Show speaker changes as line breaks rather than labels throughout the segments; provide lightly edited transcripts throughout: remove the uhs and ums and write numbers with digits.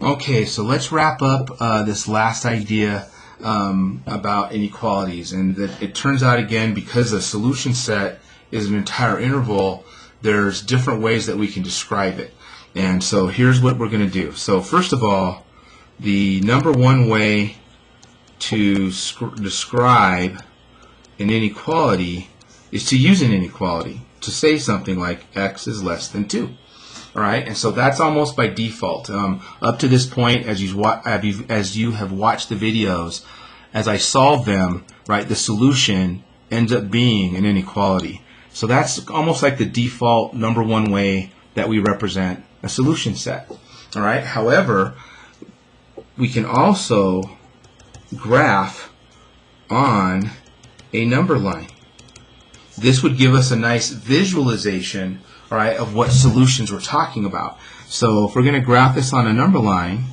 Okay, so let's wrap up this last idea about inequalities, and that it turns out again, because a solution set is an entire interval, there's different ways that we can describe it. And so here's what we're going to do. So first of all, the number one way to describe an inequality is to use an inequality, to say something like x is less than 2. All right, and so that's almost by default. Up to this point, as you have watched the videos, as I solve them, right, the solution ends up being an inequality. So that's almost like the default number one way that we represent a solution set. All right. However, we can also graph on a number line. This would give us a nice visualization, all right, of what solutions we're talking about. So if we're going to graph this on a number line,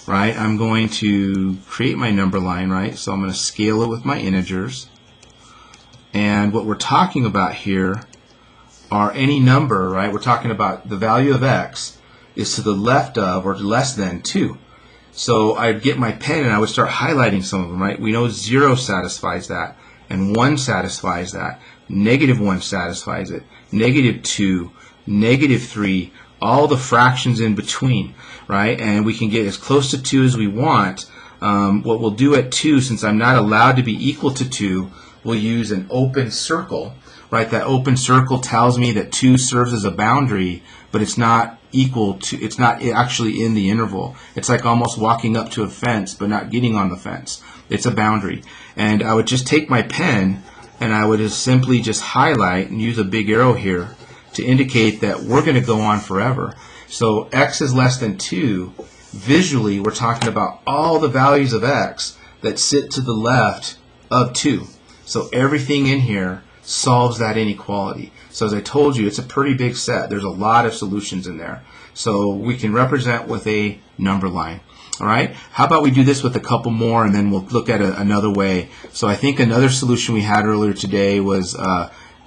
right, I'm going to create my number line, right? So I'm going to scale it with my integers. And what we're talking about here are any number, right? We're talking about the value of x is to the left of or less than 2. So I'd get my pen and I would start highlighting some of them, right? We know 0 satisfies that, and 1 satisfies that. -1 satisfies it. -2, -3, all the fractions in between, right? And we can get as close to 2 as we want. What we'll do at 2, since I'm not allowed to be equal to 2, we'll use an open circle, right? That open circle tells me that 2 serves as a boundary, but it's not equal to, it's not actually in the interval. It's like almost walking up to a fence but not getting on the fence. It's a boundary. And I would just take my pen and I would just simply just highlight and use a big arrow here to indicate that we're going to go on forever. So x is less than 2. Visually, we're talking about all the values of x that sit to the left of 2. So everything in here solves that inequality. So as I told you, it's a pretty big set. There's a lot of solutions in there. So we can represent with a number line. All right. How about we do this with a couple more, and then we'll look at another way. So I think another solution we had earlier today was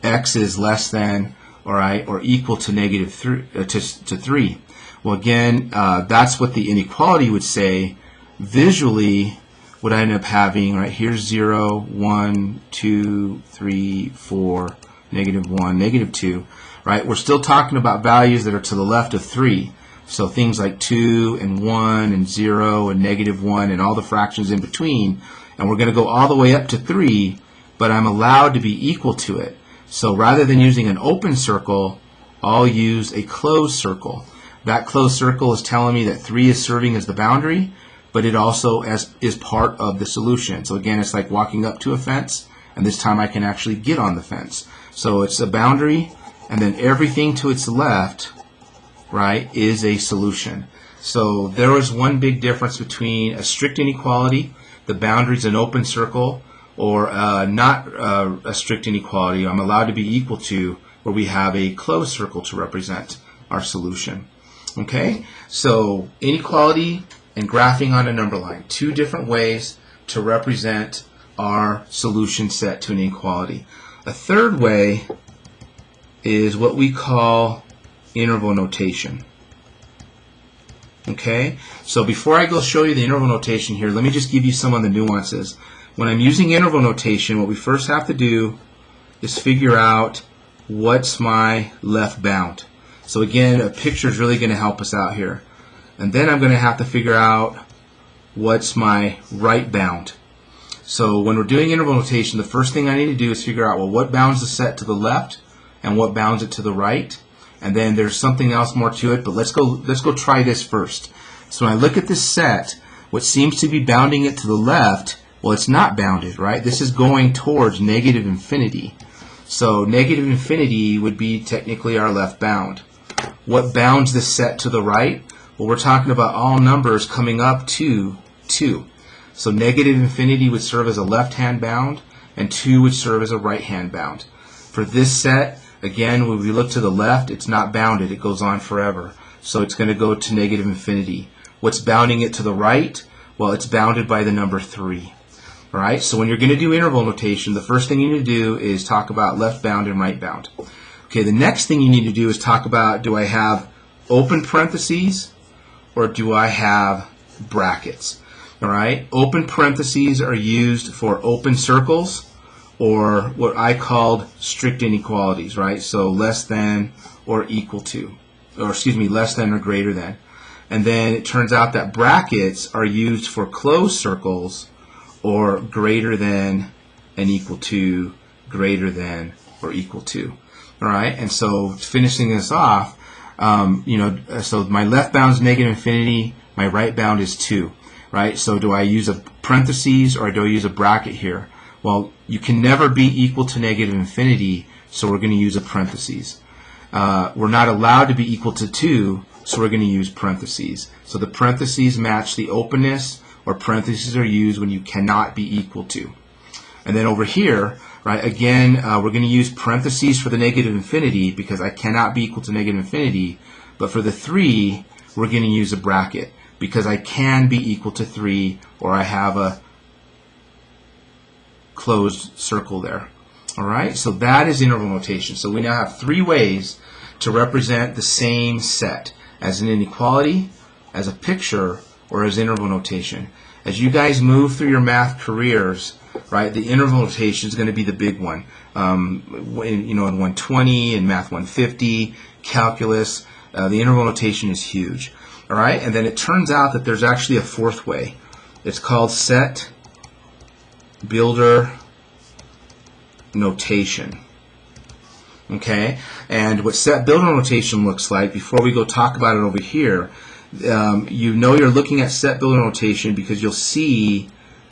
x is less than, all right, or equal to to 3. Well, again, that's what the inequality would say. Visually, what I end up having, right, here's 0, 1, 2, 3, 4, -1, -2, right? We're still talking about values that are to the left of 3. So things like 2 and 1 and 0 and -1 and all the fractions in between. And we're going to go all the way up to 3, but I'm allowed to be equal to it. So rather than using an open circle, I'll use a closed circle. That closed circle is telling me that 3 is serving as the boundary, but it also is part of the solution. So again, it's like walking up to a fence, and this time I can actually get on the fence. So it's a boundary, and then everything to its left, right, is a solution. So there is one big difference between a strict inequality, the boundary is an open circle, or not a strict inequality, I'm allowed to be equal to, where we have a closed circle to represent our solution. Okay, so inequality and graphing on a number line, two different ways to represent our solution set to an inequality. A third way is what we call interval notation. Okay, so before I go show you the interval notation here, let me just give you some of the nuances. When I'm using interval notation, what we first have to do is figure out what's my left bound. So again, a picture is really going to help us out here. And then I'm going to have to figure out what's my right bound. So when we're doing interval notation, the first thing I need to do is figure out, well, what bounds the set to the left and what bounds it to the right. And then there's something else more to it, but let's go try this first. So when I look at this set, what seems to be bounding it to the left, well, it's not bounded, right? This is going towards negative infinity. So negative infinity would be technically our left bound. What bounds this set to the right? Well, we're talking about all numbers coming up to 2. So negative infinity would serve as a left-hand bound, and 2 would serve as a right-hand bound. For this set, again, when we look to the left, it's not bounded. It goes on forever. So it's going to go to negative infinity. What's bounding it to the right? Well, it's bounded by the number 3. All right, so when you're going to do interval notation, the first thing you need to do is talk about left bound and right bound. Okay, the next thing you need to do is talk about, do I have open parentheses or do I have brackets. All right, open parentheses are used for open circles, or what I called strict inequalities, right? So less than or equal to, or excuse me, less than or greater than. And then it turns out that brackets are used for closed circles, or greater than and equal to, greater than or equal to. All right, and so finishing this off, so my left bound is negative infinity, my right bound is 2. Right? So do I use a parentheses or do I use a bracket here? Well, you can never be equal to negative infinity, so we're going to use a parentheses. We're not allowed to be equal to 2, so we're going to use parentheses. So the parentheses match the openness, or parentheses are used when you cannot be equal to. And then over here, right, again, we're going to use parentheses for the negative infinity because I cannot be equal to negative infinity, but for the 3, we're going to use a bracket, because I can be equal to 3, or I have a closed circle there. All right, so that is interval notation. So we now have 3 ways to represent the same set, as an inequality, as a picture, or as interval notation. As you guys move through your math careers, right, the interval notation is going to be the big one. In 120, in Math 150, calculus, the interval notation is huge. All right, and then it turns out that there's actually a 4th way. It's called set builder notation. Okay, and what set builder notation looks like, before we go talk about it over here, you're looking at set builder notation because you'll see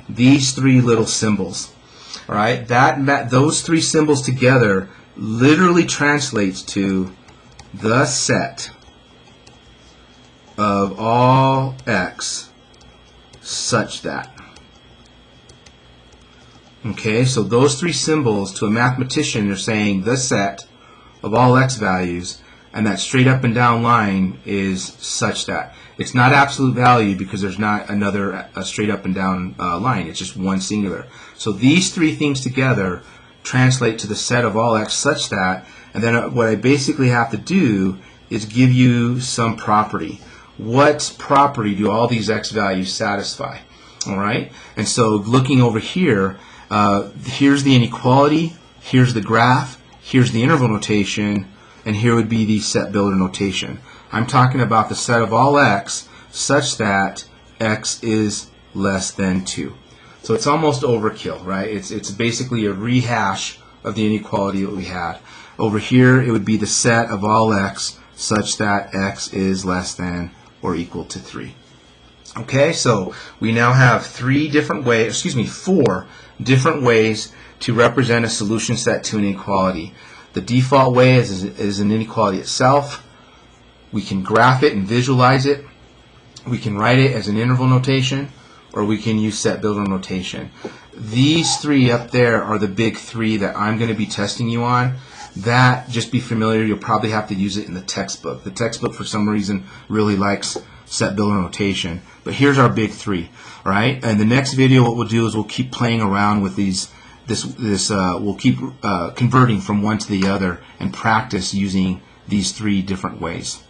these 3 little symbols. All right, those 3 symbols together literally translates to the set of all x such that. Okay, so those 3 symbols to a mathematician are saying the set of all x values, and that straight up and down line is such that. It's not absolute value because there's not another straight up and down line. It's just one singular. So these 3 things together translate to the set of all x such that, and then what I basically have to do is give you some property. What property do all these x values satisfy? All right, and so looking over here, here's the inequality, here's the graph, here's the interval notation, and here would be the set builder notation. I'm talking about the set of all x such that x is less than 2. So it's almost overkill, right? It's basically a rehash of the inequality that we had. Over here, it would be the set of all x such that x is less than or equal to 3. Okay, so we now have 4 different ways to represent a solution set to an inequality. The default way is an inequality itself. We can graph it and visualize it. We can write it as an interval notation, or we can use set builder notation. These 3 up there are the big 3 that I'm going to be testing you on. That, just be familiar, you'll probably have to use it in the textbook. The textbook, for some reason, really likes set builder notation. But here's our big 3, all right? And the next video, what we'll do is we'll keep playing around with these. We'll keep converting from one to the other and practice using these 3 different ways.